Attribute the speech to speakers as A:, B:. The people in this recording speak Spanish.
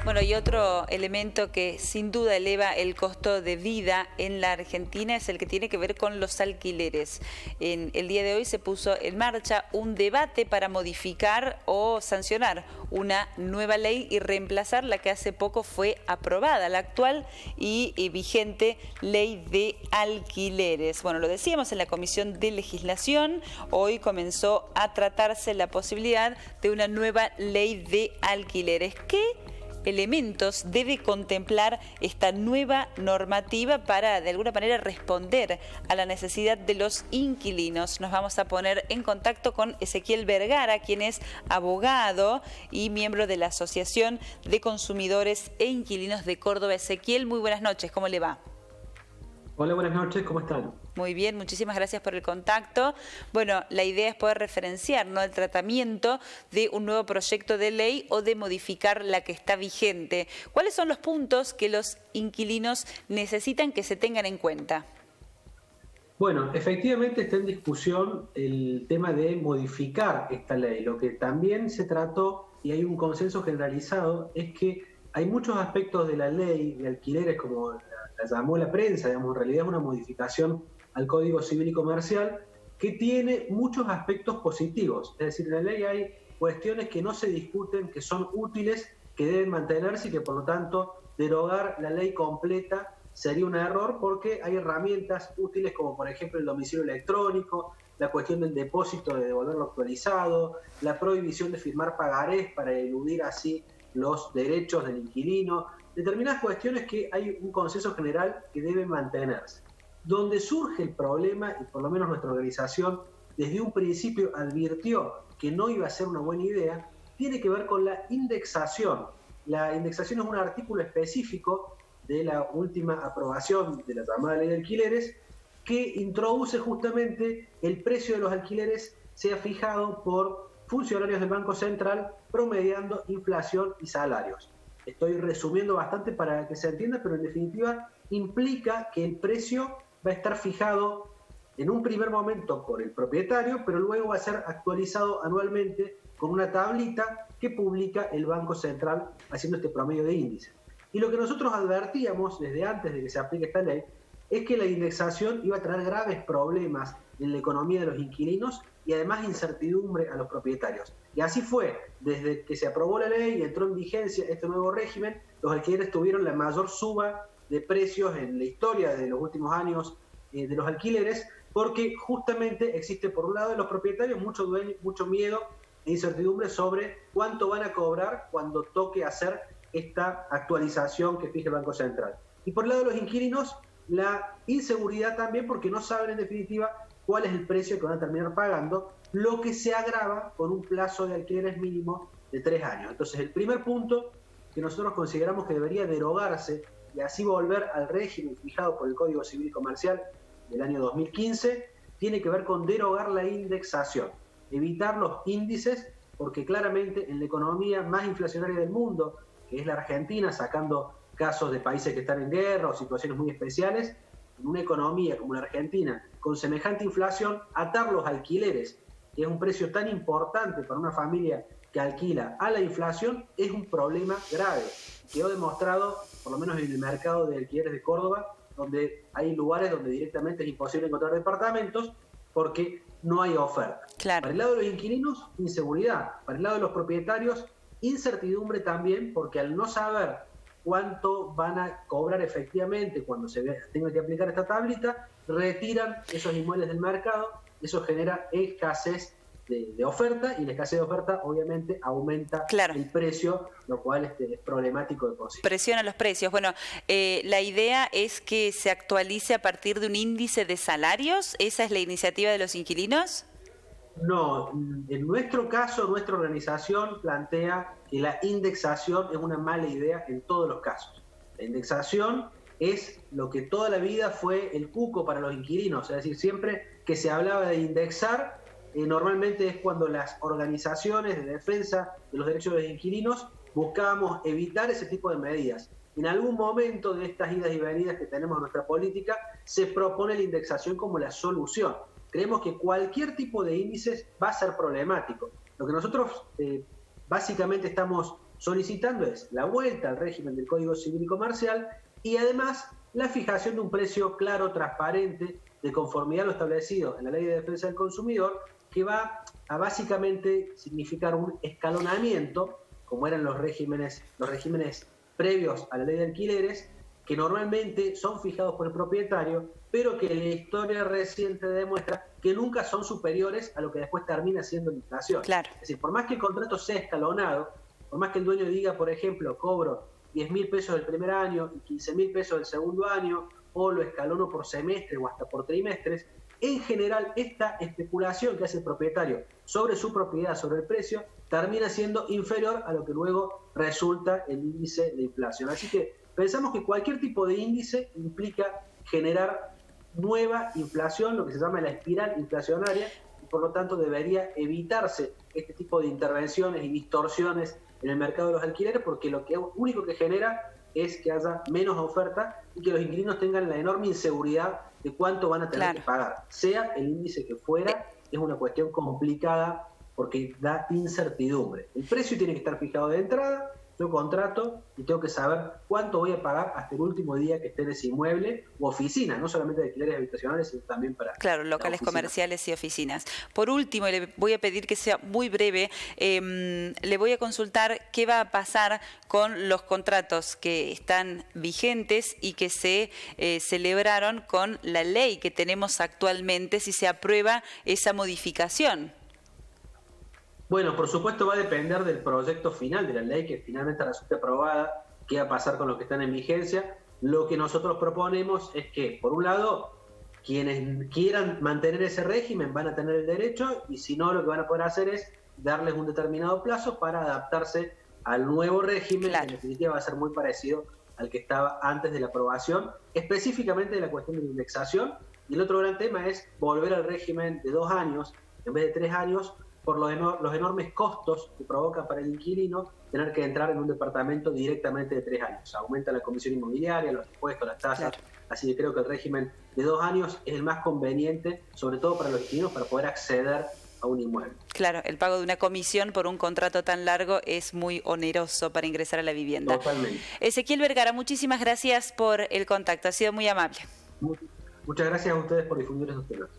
A: Bueno, y otro elemento que sin duda eleva el costo de vida en la Argentina es el que tiene que ver con los alquileres. En el día de hoy se puso en marcha un debate para modificar o sancionar una nueva ley y reemplazar la que hace poco fue aprobada, la actual y vigente ley de alquileres. Bueno, lo decíamos en la Comisión de Legislación, hoy comenzó a tratarse la posibilidad de una nueva ley de alquileres. ¿Qué elementos debe contemplar esta nueva normativa para de alguna manera responder a la necesidad de los inquilinos? Nos vamos a poner en contacto con Ezequiel Vergara, quien es abogado y miembro de la Asociación de Consumidores e Inquilinos de Córdoba. Ezequiel, muy buenas noches, ¿cómo le va?
B: Hola, buenas noches, ¿cómo están?
A: Muy bien, muchísimas gracias por el contacto. Bueno, la idea es poder referenciar, ¿no?, el tratamiento de un nuevo proyecto de ley o de modificar la que está vigente. ¿Cuáles son los puntos que los inquilinos necesitan que se tengan en cuenta?
B: Bueno, efectivamente está en discusión el tema de modificar esta ley. Lo que también se trató, y hay un consenso generalizado, es que hay muchos aspectos de la ley de alquileres, como la llamó la prensa, digamos, en realidad es una modificación al Código Civil y Comercial, que tiene muchos aspectos positivos. Es decir, en la ley hay cuestiones que no se discuten, que son útiles, que deben mantenerse y que por lo tanto derogar la ley completa sería un error, porque hay herramientas útiles como por ejemplo el domicilio electrónico, la cuestión del depósito de devolverlo actualizado, la prohibición de firmar pagarés para eludir así los derechos del inquilino, determinadas cuestiones que hay un consenso general que debe mantenerse. Donde surge el problema, y por lo menos nuestra organización desde un principio advirtió que no iba a ser una buena idea, tiene que ver con la indexación. La indexación es un artículo específico de la última aprobación de la llamada ley de alquileres, que introduce justamente el precio de los alquileres sea fijado por funcionarios del Banco Central promediando inflación y salarios. Estoy resumiendo bastante para que se entienda, pero en definitiva implica que el precio va a estar fijado en un primer momento por el propietario, pero luego va a ser actualizado anualmente con una tablita que publica el Banco Central haciendo este promedio de índice. Y lo que nosotros advertíamos desde antes de que se aplique esta ley es que la indexación iba a traer graves problemas en la economía de los inquilinos y además incertidumbre a los propietarios. Y así fue, desde que se aprobó la ley y entró en vigencia este nuevo régimen, los alquileres tuvieron la mayor suba de precios en la historia de los últimos años de los alquileres, porque justamente existe por un lado de los propietarios mucho miedo e incertidumbre sobre cuánto van a cobrar cuando toque hacer esta actualización que fija el Banco Central. Y por el lado de los inquilinos, la inseguridad también, porque no saben en definitiva cuál es el precio que van a terminar pagando, lo que se agrava con un plazo de alquileres mínimo de 3 años. Entonces, el primer punto que nosotros consideramos que debería derogarse y así volver al régimen fijado por el Código Civil y Comercial del año 2015, tiene que ver con derogar la indexación, evitar los índices, porque claramente en la economía más inflacionaria del mundo, que es la Argentina, sacando casos de países que están en guerra o situaciones muy especiales, en una economía como la Argentina, con semejante inflación, atar los alquileres, que es un precio tan importante para una familia que alquila, a la inflación, es un problema grave. Quedó demostrado, por lo menos en el mercado de alquileres de Córdoba, donde hay lugares donde directamente es imposible encontrar departamentos porque no hay oferta.
A: Claro.
B: Para el lado de los inquilinos, inseguridad. Para el lado de los propietarios, incertidumbre también, porque al no saber cuánto van a cobrar efectivamente cuando se tenga que aplicar esta tablita, retiran esos inmuebles del mercado. Eso genera escasez de oferta, y la escasez de oferta obviamente aumenta el precio, lo cual es problemático de por sí.
A: Presiona los precios. Bueno, la idea es que se actualice a partir de un índice de salarios. ¿Esa es la iniciativa de los inquilinos?
B: No, en nuestro caso, nuestra organización plantea que la indexación es una mala idea en todos los casos. La indexación es lo que toda la vida fue el cuco para los inquilinos, es decir, siempre que se hablaba de indexar, normalmente es cuando las organizaciones de defensa de los derechos de los inquilinos buscábamos evitar ese tipo de medidas. En algún momento de estas idas y venidas que tenemos en nuestra política, se propone la indexación como la solución. Creemos que cualquier tipo de índices va a ser problemático. Lo que nosotros básicamente estamos solicitando es la vuelta al régimen del Código Civil y Comercial y además la fijación de un precio claro, transparente, de conformidad a lo establecido en la Ley de Defensa del Consumidor, que va a básicamente significar un escalonamiento, como eran los regímenes previos a la Ley de Alquileres, que normalmente son fijados por el propietario, pero que la historia reciente demuestra que nunca son superiores a lo que después termina siendo la inflación.
A: Claro.
B: Es decir, por más que el contrato sea escalonado, por más que el dueño diga, por ejemplo, cobro 10.000 pesos del primer año y 15.000 pesos del segundo año, o lo escalono por semestre o hasta por trimestres, en general esta especulación que hace el propietario sobre su propiedad, sobre el precio, termina siendo inferior a lo que luego resulta el índice de inflación. Así que pensamos que cualquier tipo de índice implica generar nueva inflación, lo que se llama la espiral inflacionaria, y por lo tanto debería evitarse este tipo de intervenciones y distorsiones en el mercado de los alquileres, porque lo único que genera es que haya menos oferta y que los inquilinos tengan la enorme inseguridad de cuánto van a tener que pagar. Sea el índice que fuera, es una cuestión complicada porque da incertidumbre. El precio tiene que estar fijado de entrada, yo contrato y tengo que saber cuánto voy a pagar hasta el último día que esté en ese inmueble u oficina, no solamente de alquileres habitacionales, sino también para...
A: Claro, locales comerciales y oficinas. Por último, y le voy a pedir que sea muy breve, le voy a consultar qué va a pasar con los contratos que están vigentes y que se celebraron con la ley que tenemos actualmente, si se aprueba esa modificación.
B: Bueno, por supuesto va a depender del proyecto final de la ley que finalmente resulte aprobada, qué va a pasar con los que están en vigencia. Lo que nosotros proponemos es que, por un lado, quienes quieran mantener ese régimen van a tener el derecho y si no, lo que van a poder hacer es darles un determinado plazo para adaptarse al nuevo régimen, que en definitiva va a ser muy parecido al que estaba antes de la aprobación, específicamente de la cuestión de la indexación. Y el otro gran tema es volver al régimen de 2 años en vez de 3 años, por los enormes costos que provoca para el inquilino tener que entrar en un departamento directamente de 3 años. Aumenta la comisión inmobiliaria, los impuestos, las tasas. Claro. Así que creo que el régimen de 2 años es el más conveniente, sobre todo para los inquilinos, para poder acceder a un inmueble.
A: Claro, el pago de una comisión por un contrato tan largo es muy oneroso para ingresar a la vivienda.
B: Totalmente.
A: Ezequiel Vergara, muchísimas gracias por el contacto. Ha sido muy amable.
B: Muchas gracias a ustedes por difundir esos temas.